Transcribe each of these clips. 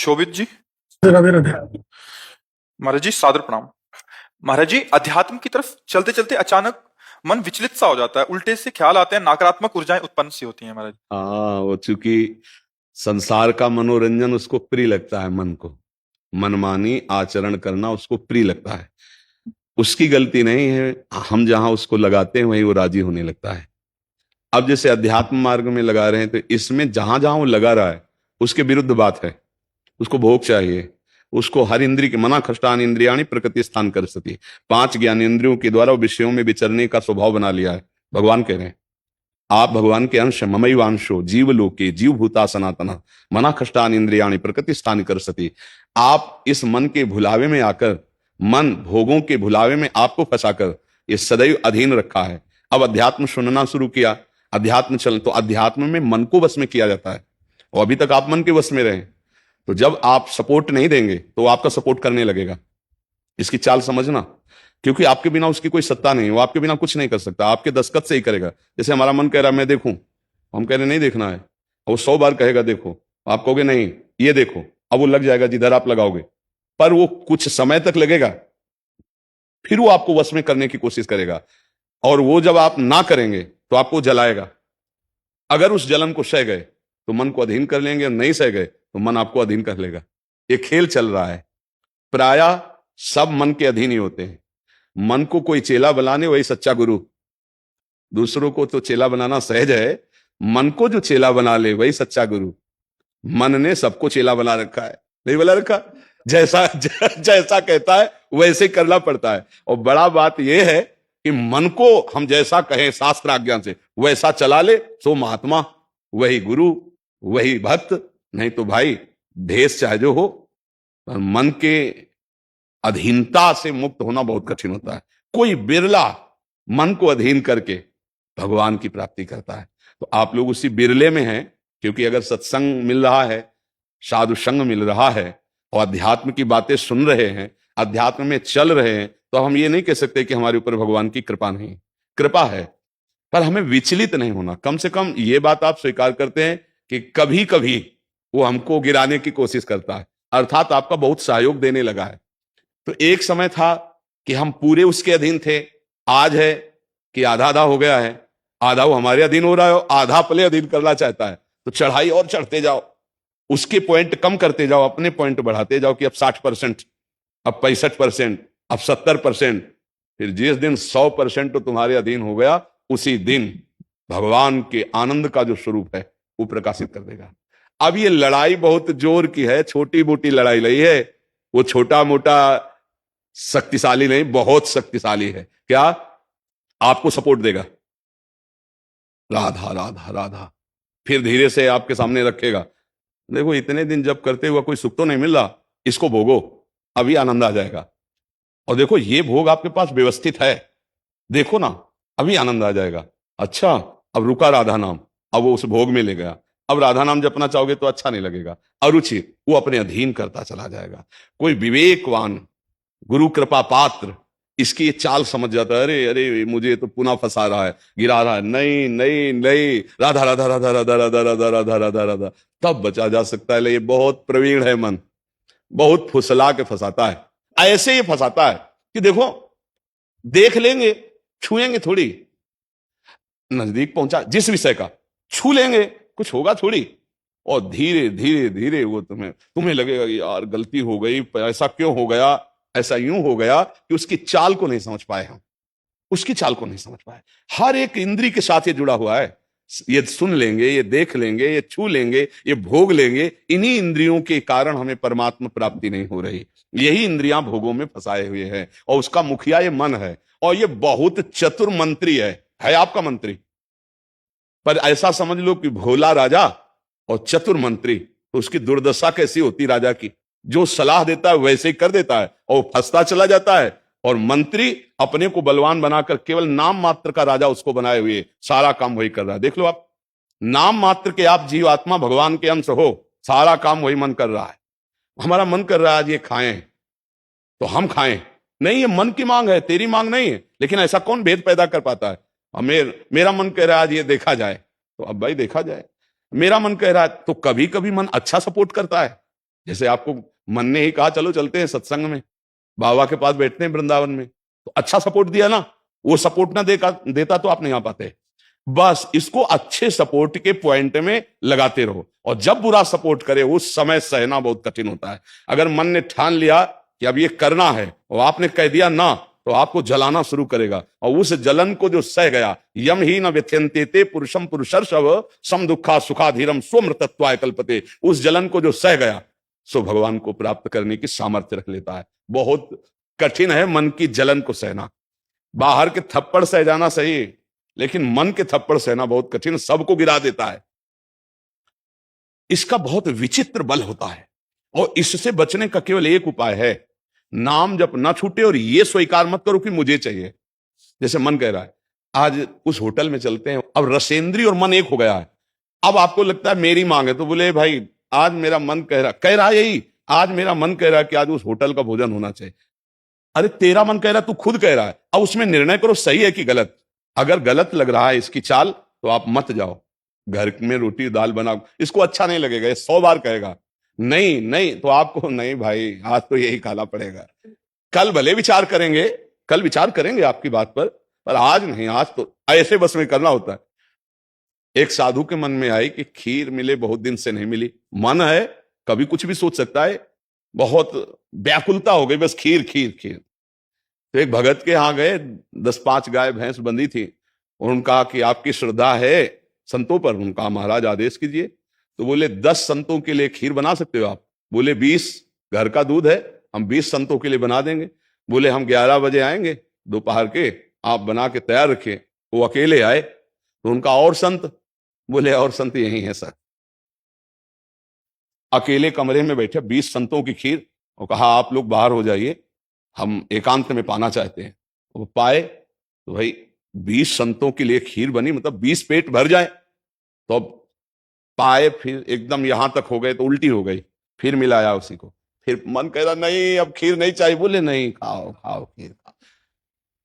शोभित जी। राधे राधे। महाराज जी सादर प्रणाम। महाराज जी, अध्यात्म की तरफ चलते चलते अचानक मन विचलित सा हो जाता है, उल्टे से ख्याल आते हैं, नकारात्मक ऊर्जाएं उत्पन्न सी होती हैं महाराज। हाँ, वो चूंकि संसार का मनोरंजन उसको प्रिय लगता है, मन को मनमानी आचरण करना उसको प्रिय लगता है। उसकी गलती नहीं है, हम जहां उसको लगाते हैं वहीं वो राजी होने लगता है। अब जैसे अध्यात्म मार्ग में लगा रहे हैं तो इसमें जहां जहां वो लगा रहा है उसके विरुद्ध बात है। उसको भोग चाहिए, उसको हर इंद्रिय के मना खष्टान इंद्रियाणी प्रकृति स्थान कर सती, 5 ज्ञानेंद्रियों के द्वारा विषयों में विचरने का स्वभाव बना लिया है। भगवान कह रहे हैं आप भगवान के अंश, ममैवांशो जीव लोके जीव भूता सनातना मना खष्टान इंद्रियाणी प्रकृति स्थान कर सती। आप इस मन के भुलावे में आकर, मन भोगों के भुलावे में आपको फंसाकर ये सदैव अधीन रखा है। अब अध्यात्म सुनना शुरू किया, अध्यात्म चल तो अध्यात्म में मन को वश में किया जाता है और अभी तक आप मन के वश में रहे। तो जब आप सपोर्ट नहीं देंगे तो आपका सपोर्ट करने लगेगा। इसकी चाल समझना, क्योंकि आपके बिना उसकी कोई सत्ता नहीं, वो आपके बिना कुछ नहीं कर सकता, आपके दस्तखत से ही करेगा। जैसे हमारा मन कह रहा है मैं देखूं, हम कह रहे नहीं देखना है, वो 100 बार कहेगा देखो, आप कहोगे नहीं ये देखो, अब वो लग जाएगा जिधर आप लगाओगे, पर वो कुछ समय तक लगेगा, फिर वो आपको वश में करने की कोशिश करेगा और वो जब आप ना करेंगे तो आपको जलाएगा। अगर उस जलन को सह गए तो मन को अधीन कर लेंगे, और नहीं सह गए तो मन आपको अधीन कर लेगा। ये खेल चल रहा है, प्रायः सब मन के अधीन ही होते हैं। मन को कोई चेला बनाने वही सच्चा गुरु। दूसरों को तो चेला बनाना सहज है, मन को जो चेला बना ले वही सच्चा गुरु। मन ने सबको चेला बना रखा है, नहीं बना रखा? जैसा कहता है वैसे करना पड़ता है। और बड़ा बात यह है कि मन को हम जैसा कहें शास्त्र आज्ञा से वैसा चला ले, सो महात्मा, वही गुरु, वही भक्त। नहीं तो भाई भेष चाहे जो हो, पर मन के अधीनता से मुक्त होना बहुत कठिन होता है। कोई बिरला मन को अधीन करके भगवान की प्राप्ति करता है। तो आप लोग उसी बिरले में हैं, क्योंकि अगर सत्संग मिल रहा है, साधु संग मिल रहा है और अध्यात्म की बातें सुन रहे हैं, अध्यात्म में चल रहे हैं, तो हम ये नहीं कह सकते कि हमारे ऊपर भगवान की कृपा नहीं। कृपा है, पर हमें विचलित नहीं होना। कम से कम ये बात आप स्वीकार करते हैं कि कभी कभी वो हमको गिराने की कोशिश करता है, अर्थात आपका बहुत सहयोग देने लगा है। तो एक समय था कि हम पूरे उसके अधीन थे, आज है कि आधा आधा हो गया है। आधा वो हमारे अधीन हो रहा है, आधा अपने अधीन करना चाहता है। तो चढ़ाई और चढ़ते जाओ, उसके पॉइंट कम करते जाओ, अपने पॉइंट बढ़ाते जाओ कि अब 60%, अब 65%, अब 70%। फिर जिस दिन 100% तो तुम्हारे अधीन हो गया, उसी दिन भगवान के आनंद का जो स्वरूप है वो प्रकाशित कर देगा। अब ये लड़ाई बहुत जोर की है, छोटी मोटी लड़ाई नहीं है। वो छोटा मोटा शक्तिशाली नहीं, बहुत शक्तिशाली है। क्या? आपको सपोर्ट देगा, राधा राधा राधा, फिर धीरे से आपके सामने रखेगा। देखो इतने दिन जब करते हुआ कोई सुख तो नहीं मिल रहा, इसको भोगो, अभी आनंद आ जाएगा। और देखो ये भोग आपके पास व्यवस्थित है, देखो ना, अभी आनंद आ जाएगा। अच्छा, अब रुका राधा नाम, अब वो उस भोग में ले गया। अब राधा नाम जपना चाहोगे तो अच्छा नहीं लगेगा, अरुचि, वो अपने अधीन करता चला जाएगा। कोई विवेकवान गुरु कृपा पात्र इसकी ये चाल समझ जाता है, अरे अरे मुझे तो पुनः फंसा रहा है, गिरा रहा है, नहीं नहीं नहीं, राधा राधा राधा राधा राधा राधा राधा राधा राधा, तब बचा जा सकता है। ये बहुत प्रवीण है मन, बहुत फुसला के फंसाता है। ऐसे ही फंसाता है कि देखो देख लेंगे, छुएंगे थोड़ी, नजदीक पहुंचा जिस विषय का छू लेंगे, कुछ होगा थोड़ी, और धीरे धीरे धीरे वो तुम्हें लगेगा कि यार गलती हो गई, ऐसा क्यों हो गया, ऐसा यूं हो गया कि उसकी चाल को नहीं समझ पाए हम, उसकी चाल को नहीं समझ पाए। हर एक इंद्री के साथ ये जुड़ा हुआ है। ये सुन लेंगे, ये देख लेंगे, ये छू लेंगे, ये भोग लेंगे। इन्हीं इंद्रियों के कारण हमें परमात्मा प्राप्ति नहीं हो रही। यही इंद्रियां भोगों में फंसाए हुए हैं और उसका मुखिया ये मन है। और ये बहुत चतुर मंत्री है आपका मंत्री, पर ऐसा समझ लो कि भोला राजा और चतुर मंत्री, तो उसकी दुर्दशा कैसी होती राजा की। जो सलाह देता है वैसे ही कर देता है और फंसता चला जाता है। और मंत्री अपने को बलवान बनाकर केवल नाम मात्र का राजा उसको बनाए हुए सारा काम वही कर रहा है। देख लो आप, नाम मात्र के आप जीव आत्मा भगवान के अंश हो, सारा काम वही मन कर रहा है। हमारा मन कर रहा है आज ये खाएं तो हम खाएं, नहीं, ये मन की मांग है, तेरी मांग नहीं है। लेकिन ऐसा कौन भेद पैदा कर पाता है? मेरा मन कह रहा है आज ये देखा जाए, तो अब भाई देखा जाए। मेरा मन कह रहा है, तो कभी कभी मन अच्छा सपोर्ट करता है, जैसे आपको मन ने ही कहा चलो चलते हैं सत्संग में, बाबा के पास बैठते हैं वृंदावन में, तो अच्छा सपोर्ट दिया ना। वो सपोर्ट ना देता तो आप नहीं आ पाते। बस इसको अच्छे सपोर्ट के पॉइंट में लगाते रहो, और जब बुरा सपोर्ट करे उस समय सहना बहुत कठिन होता है। अगर मन ने ठान लिया कि अब ये करना है और आपने कह दिया ना, तो आपको जलाना शुरू करेगा, और उस जलन को जो सह गया, यम ही न व्यथ्यन्ते पुरुषम पुरुषर्षव सम दुखा सुखाधीरम स्वमृतत्वाय कल्पते, उस जलन को जो सह गया सो भगवान को प्राप्त करने की सामर्थ्य रख लेता है। बहुत कठिन है मन की जलन को सहना। बाहर के थप्पड़ सह जाना सही, लेकिन मन के थप्पड़ सहना बहुत कठिन, सबको गिरा देता है। इसका बहुत विचित्र बल होता है, और इससे बचने का केवल एक उपाय है, नाम जब ना छूटे और ये स्वीकार मत करो कि मुझे चाहिए। जैसे मन कह रहा है आज उस होटल में चलते हैं, अब रसेंद्री और मन एक हो गया है। अब आपको लगता है मेरी मांग है, तो बोले भाई आज मेरा मन कह रहा है यही, आज मेरा मन कह रहा है कि आज उस होटल का भोजन होना चाहिए। अरे तेरा मन कह रहा है, तू खुद कह रहा है, अब उसमें निर्णय करो सही है कि गलत। अगर गलत लग रहा है इसकी चाल, तो आप मत जाओ। घर में रोटी दाल बनाओ, इसको अच्छा नहीं लगेगा, ये 100 बार कहेगा नहीं नहीं, तो आपको नहीं भाई आज तो यही खाना पड़ेगा। कल भले विचार करेंगे, कल विचार करेंगे आपकी बात पर आज नहीं, आज तो ऐसे बस में करना होता है। एक साधु के मन में आई कि खीर मिले, बहुत दिन से नहीं मिली, मन है कभी कुछ भी सोच सकता है, बहुत व्याकुलता हो गई, बस खीर खीर खीर। तो एक भगत के यहां गए, 10-5 गाय भैंस बंधी थी, और उनका कि आपकी श्रद्धा है संतों पर? उनका महाराज आदेश कीजिए। तो बोले 10 संतों के लिए खीर बना सकते हो आप? बोले 20, घर का दूध है, हम 20 संतों के लिए बना देंगे। बोले हम 11 बजे आएंगे दोपहर के, आप बना के तैयार रखिए। वो अकेले आए, तो उनका और संत? बोले और संत यही है सर। अकेले कमरे में बैठे 20 संतों की खीर, और कहा आप लोग बाहर हो जाइए, हम एकांत में पाना चाहते हैं। वो पाए, तो भाई 20 संतों के लिए खीर बनी, मतलब 20 पेट भर जाए। तो अब पाए, फिर एकदम यहां तक हो गए तो उल्टी हो गई, फिर मिलाया उसी को, फिर मन कह रहा नहीं अब खीर नहीं चाहिए। बोले नहीं, खाओ खाओ खीर खाओ।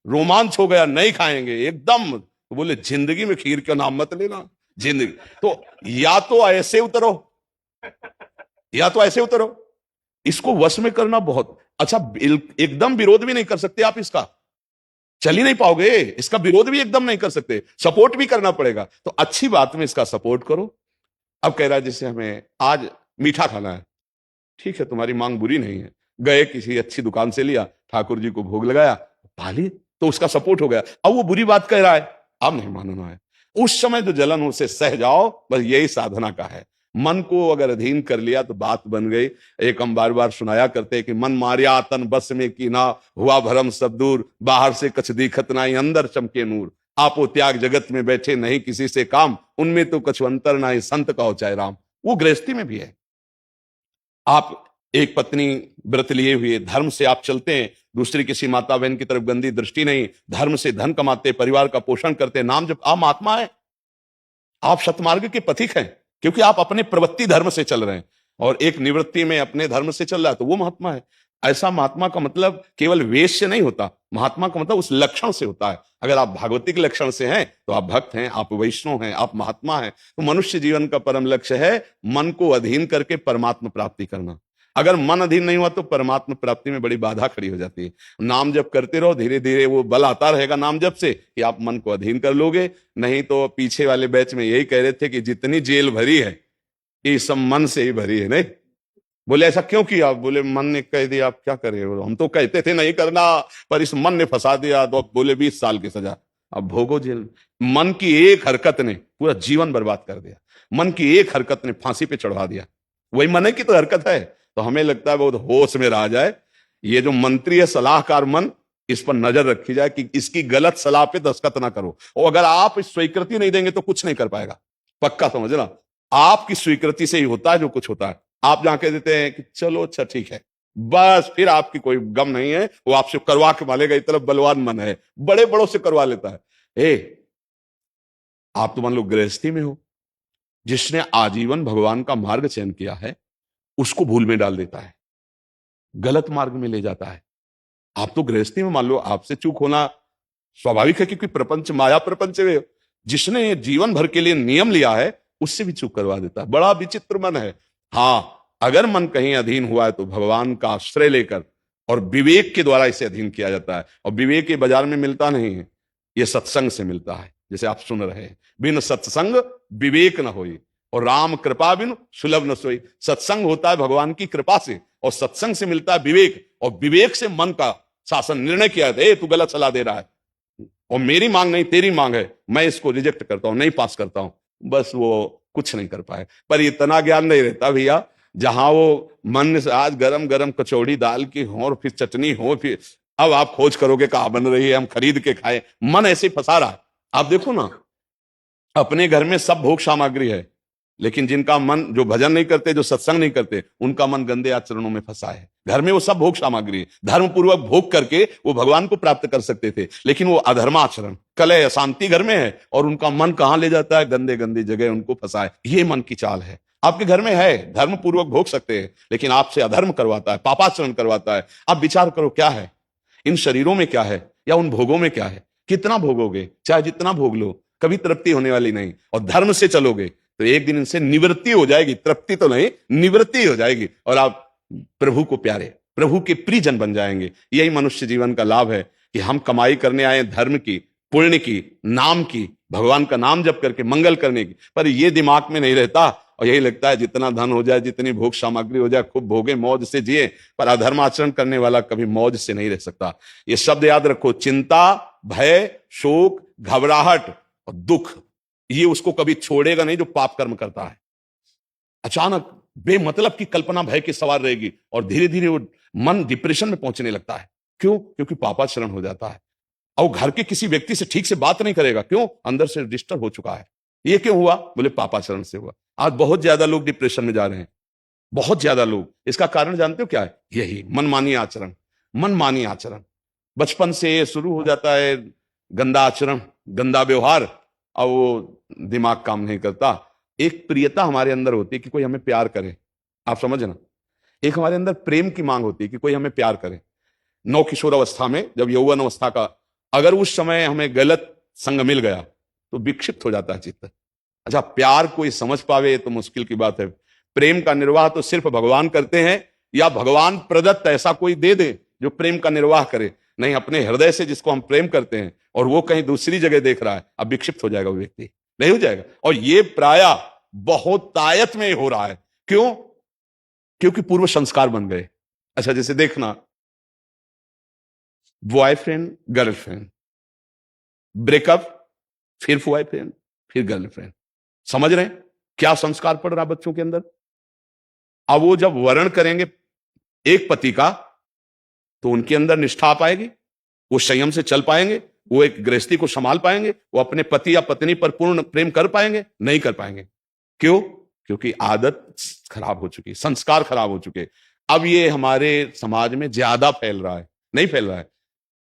रोमांच हो गया, नहीं खाएंगे एकदम। तो बोले जिंदगी में खीर का नाम मत लेना, जिंदगी तो या तो ऐसे उतरो, या तो ऐसे उतरो। इसको वश में करना बहुत अच्छा। एकदम विरोध भी नहीं कर सकते आप इसका, चल ही नहीं पाओगे, इसका विरोध भी एकदम नहीं कर सकते, सपोर्ट भी करना पड़ेगा। तो अच्छी बात में इसका सपोर्ट करो। अब कह रहा है जैसे हमें आज मीठा खाना है, ठीक है तुम्हारी मांग बुरी नहीं है, गए किसी अच्छी दुकान से लिया, ठाकुर जी को भोग लगाया, पा लिए, तो उसका सपोर्ट हो गया। अब वो बुरी बात कह रहा है, अब नहीं मानना है। उस समय जो जलन उसे सह जाओ, बस यही साधना का है। मन को अगर अधीन कर लिया तो बात बन गई। एक हम बार बार सुनाया करते कि मन मारिया तन बस में की ना, हुआ भरम सब दूर, बाहर से कछ दिखत नाई अंदर चमके नूर, आपो त्याग जगत में बैठे नहीं किसी से काम, उनमें तो कछु अंतर ना ही संत का हो चाहे राम। वो गृहस्थी में भी है। आप एक पत्नी व्रत लिए हुए, धर्म से आप चलते हैं, दूसरी किसी माता बहन की तरफ गंदी दृष्टि नहीं, धर्म से धन कमाते, परिवार का पोषण करते, नाम जब आप महात्मा है, आप सतमार्ग के पथिक हैं, क्योंकि आप अपने प्रवृत्ति धर्म से चल रहे हैं, और एक निवृत्ति में अपने धर्म से चल रहा है, तो वो महात्मा है। ऐसा महात्मा का मतलब केवल वेश से नहीं होता, महात्मा का मतलब उस लक्षण से होता है। अगर आप भागवतिक लक्षण से हैं तो आप भक्त हैं, आप वैष्णव हैं, आप महात्मा हैं। तो मनुष्य जीवन का परम लक्ष्य है मन को अधीन करके परमात्मा प्राप्ति करना। अगर मन अधीन नहीं हुआ तो परमात्मा प्राप्ति में बड़ी बाधा खड़ी हो जाती है। नाम जप करते रहो, धीरे धीरे वो बल आता रहेगा नाम जप से कि आप मन को अधीन कर लोगे। नहीं तो पीछे वाले बैच में यही कह रहे थे कि जितनी जेल भरी है ये सब मन से ही भरी है। नहीं बोले ऐसा क्यों किया? बोले मन ने कह दिया, आप क्या करें, हम तो कहते थे नहीं करना, पर इस मन ने फंसा दिया, तो बोले 20 साल की सजा, अब भोगो जेल। मन की एक हरकत ने पूरा जीवन बर्बाद कर दिया, मन की एक हरकत ने फांसी पे चढ़वा दिया। वही मन की तो हरकत है। तो हमें लगता है बहुत होश में रह जाए, ये जो मंत्री है सलाहकार मन, इस पर नजर रखी जाए कि इसकी गलत सलाह पे दस्तखत ना करो। और अगर आप स्वीकृति नहीं देंगे तो कुछ नहीं कर पाएगा, पक्का समझना। आपकी स्वीकृति से ही होता है जो कुछ होता है। आप जहां कह देते हैं कि चलो अच्छा ठीक है, बस फिर आपकी कोई गम नहीं है, वो आपसे करवा के मालेगा। इस तरफ बलवान मन है, बड़े बड़ों से करवा लेता है। आप तो मान लो गृहस्थी में हो, जिसने आजीवन भगवान का मार्ग चयन किया है उसको भूल में डाल देता है, गलत मार्ग में ले जाता है। आप तो गृहस्थी में मान लो आपसे चूक होना स्वाभाविक है, क्योंकि प्रपंच माया प्रपंच में जिसने जीवन भर के लिए नियम लिया है उससे भी चूक करवा देता है। बड़ा विचित्र मन है। हाँ, अगर मन कहीं अधीन हुआ है तो भगवान का आश्रय लेकर और विवेक के द्वारा इसे अधीन किया जाता है। और विवेक ये बाजार में मिलता नहीं है, ये सत्संग से मिलता है। जैसे आप सुन रहे हैं, बिन सत्संग विवेक न होई और राम कृपा बिन सुलभ न सोई। सत्संग होता है भगवान की कृपा से, और सत्संग से मिलता है विवेक, और विवेक से मन का शासन। निर्णय किया है, तू गलत सलाह दे रहा है और मेरी मांग नहीं तेरी मांग है, मैं इसको रिजेक्ट करता हूं, नहीं पास करता हूं। बस वो कुछ नहीं कर पाए। पर इतना ज्ञान नहीं रहता भैया, जहां वो मन से आज गरम गरम कचौड़ी दाल की हो और फिर चटनी हो, फिर अब आप खोज करोगे कहां बन रही है, हम खरीद के खाए। मन ऐसे फंसा रहा है। आप देखो ना, अपने घर में सब भोग सामग्री है, लेकिन जिनका मन, जो भजन नहीं करते, जो सत्संग नहीं करते, उनका मन गंदे आचरणों में फंसा है। घर में वो सब भोग सामग्री है, धर्म पूर्वक भोग करके वो भगवान को प्राप्त कर सकते थे, लेकिन वो अधर्माचरण, कलह, अशांति घर में है, और उनका मन कहां ले जाता है, गंदे गंदे जगह उनको फंसा है। ये मन की चाल है। आपके घर में है, धर्म पूर्वक भोग सकते हैं, लेकिन आपसे अधर्म करवाता है, पापाचरण करवाता है। आप विचार करो, क्या है इन शरीरों में, क्या है, या उन भोगों में क्या है? कितना भोगोगे? चाहे जितना भोग लो, कभी तृप्ति होने वाली नहीं। और धर्म से चलोगे तो एक दिन इनसे निवृत्ति हो जाएगी, तृप्ति तो नहीं, निवृत्ति हो जाएगी, और आप प्रभु को प्यारे, प्रभु के प्रियजन बन जाएंगे। यही मनुष्य जीवन का लाभ है कि हम कमाई करने आए धर्म की, पुण्य की, नाम की, भगवान का नाम जप करके मंगल करने की। पर ये दिमाग में नहीं रहता, और यही लगता है जितना धन हो जाए, जितनी भोग सामग्री हो जाए, खूब भोगे, मौज से जिए। पर अधर्म आचरण करने वाला कभी मौज से नहीं रह सकता। ये शब्द याद रखो, चिंता, भय, शोक, घबराहट और दुख, ये उसको कभी छोड़ेगा नहीं जो पाप कर्म करता है। अचानक बेमतलब की कल्पना भय की सवार रहेगी, और धीरे धीरे वो मन डिप्रेशन में पहुंचने लगता है। क्यों? क्योंकि पापाचरण हो जाता है। और घर के किसी व्यक्ति से ठीक से बात नहीं करेगा। क्यों? अंदर से डिस्टर्ब हो चुका है। ये क्यों हुआ? बोले पापाचरण से हुआ। आज बहुत ज्यादा लोग डिप्रेशन में जा रहे हैं, बहुत ज्यादा लोग। इसका कारण जानते हो क्या है? यही मनमानी आचरण। मनमानी आचरण बचपन से ये शुरू हो जाता है, गंदा आचरण, गंदा व्यवहार, और वो दिमाग काम नहीं करता। एक प्रियता हमारे अंदर होती है कि कोई हमें प्यार करे, आप समझना। एक हमारे अंदर प्रेम की मांग होती है कि कोई हमें प्यार करे। नौ किशोर अवस्था में, जब यौवन अवस्था का, अगर उस समय हमें गलत संग मिल गया तो विक्षिप्त हो जाता है चित्त। अच्छा, प्यार कोई समझ पावे तो मुश्किल की बात है। प्रेम का निर्वाह तो सिर्फ भगवान करते हैं, या भगवान प्रदत्त ऐसा कोई दे दे जो प्रेम का निर्वाह करे। नहीं, अपने हृदय से जिसको हम प्रेम करते हैं और वो कहीं दूसरी जगह देख रहा है, अब विक्षिप्त हो जाएगा वो व्यक्ति, नहीं हो जाएगा। और ये प्रायः बहुत तायत में हो रहा है। क्यों? क्योंकि पूर्व संस्कार बन गए। अच्छा, जैसे देखना, बॉयफ्रेंड गर्लफ्रेंड, ब्रेकअप, फिर बॉयफ्रेंड, फिर गर्लफ्रेंड। समझ रहे हैं क्या संस्कार पड़ रहा बच्चों के अंदर? अब वो जब वर्ण करेंगे एक पति का, तो उनके अंदर निष्ठा आ पाएगी, वो संयम से चल पाएंगे, वो एक गृहस्थी को संभाल पाएंगे, वो अपने पति या पत्नी पर पूर्ण प्रेम कर पाएंगे? नहीं कर पाएंगे। क्यों? क्योंकि आदत खराब हो चुकी, संस्कार खराब हो चुके। अब ये हमारे समाज में ज्यादा फैल रहा है, नहीं फैल रहा है।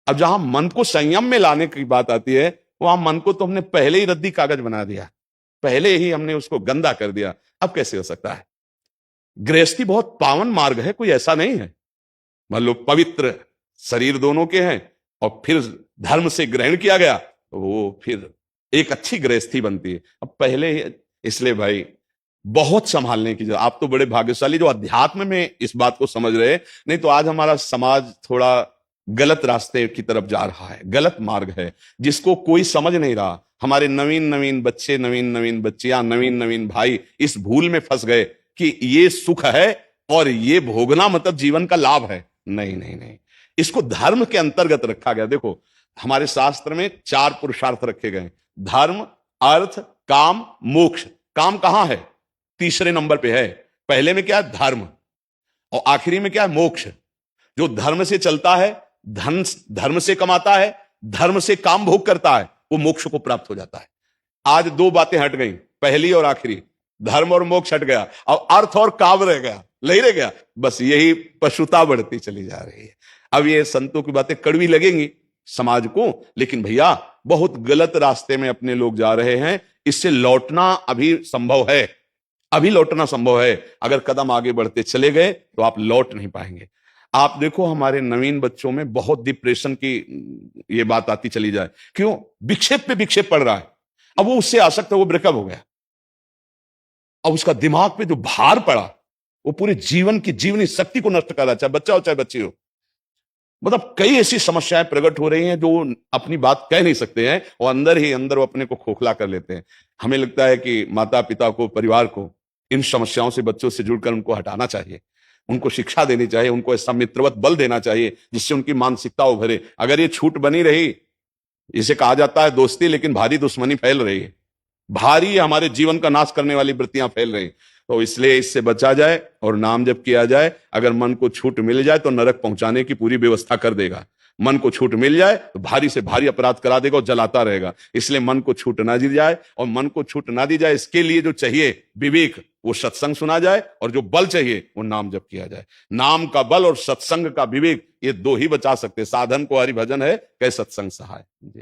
अब जहां मन को संयम में लाने की बात आती है, वहां मन को तो हमने पहले ही रद्दी कागज बना दिया, पहले ही हमने उसको गंदा कर दिया। अब कैसे हो सकता है? गृहस्थी बहुत पावन मार्ग है, कोई ऐसा नहीं है। मान लो पवित्र शरीर दोनों के हैं, और फिर धर्म से ग्रहण किया गया, तो वो फिर एक अच्छी गृहस्थी बनती है। अब पहले ही, इसलिए भाई बहुत संभालने की जरूरत। आप तो बड़े भाग्यशाली जो अध्यात्म में इस बात को समझ रहे हैं, नहीं तो आज हमारा समाज थोड़ा गलत रास्ते की तरफ जा रहा है, गलत मार्ग है जिसको कोई समझ नहीं रहा। हमारे नवीन नवीन बच्चे, नवीन नवीन बच्चियां, नवीन नवीन भाई इस भूल में फंस गए कि ये सुख है और ये भोगना मतलब जीवन का लाभ है। नहीं नहीं नहीं, इसको धर्म के अंतर्गत रखा गया। देखो, हमारे शास्त्र में 4 पुरुषार्थ रखे गए, धर्म, अर्थ, काम, मोक्ष। काम कहां है? तीसरे नंबर पे है। पहले में क्या है? धर्म, और आखिरी में क्या है? मोक्ष। जो धर्म से चलता है, धन धर्म से कमाता है, धर्म से काम भोग करता है, वो मोक्ष को प्राप्त हो जाता है। आज 2 बातें हट गई, पहली और आखिरी, धर्म और मोक्ष हट गया, अब अर्थ और काम रह गया, नहीं रह गया। बस यही पशुता बढ़ती चली जा रही है। अब ये संतों की बातें कड़वी लगेंगी समाज को, लेकिन भैया बहुत गलत रास्ते में अपने लोग जा रहे हैं। इससे लौटना अभी संभव है, अभी लौटना संभव है। अगर कदम आगे बढ़ते चले गए तो आप लौट नहीं पाएंगे। आप देखो, हमारे नवीन बच्चों में बहुत डिप्रेशन की ये बात आती चली जाए। क्यों? विक्षेप पे विक्षेप पड़ रहा है। अब वो उससे आसक्त है, वो ब्रेकअप हो गया, अब उसका दिमाग पे जो भार पड़ा, वो पूरे जीवन की जीवनी शक्ति को नष्ट कर रहा है, चाहे बच्चा हो चाहे बच्ची हो। मतलब कई ऐसी समस्याएं प्रकट हो रही हैं जो अपनी बात कह नहीं सकते हैं और अंदर ही अंदर वो अपने को खोखला कर लेते हैं। हमें लगता है कि माता पिता को, परिवार को इन समस्याओं से बच्चों से जुड़कर उनको हटाना चाहिए, उनको शिक्षा देनी चाहिए, उनको ऐसा मित्रवत बल देना चाहिए जिससे उनकी मानसिकता उभरे। अगर ये छूट बनी रही, इसे कहा जाता है दोस्ती, लेकिन भारी दुश्मनी फैल रही है, भारी हमारे जीवन का नाश करने वाली वृत्तियां फैल रही। तो इसलिए इससे बचा जाए और नाम जप किया जाए। अगर मन को छूट मिल जाए तो नरक पहुंचाने की पूरी व्यवस्था कर देगा। मन को छूट मिल जाए तो भारी से भारी अपराध करा देगा और जलाता रहेगा। इसलिए मन को छूट ना दी जाए, और मन को छूट ना दी जाए इसके लिए जो चाहिए विवेक, वो सत्संग सुना जाए, और जो बल चाहिए वो नाम जप किया जाए। नाम का बल और सत्संग का विवेक, ये दो ही बचा सकते। साधन को हरि भजन है, कै सत्संग सहाय। जी।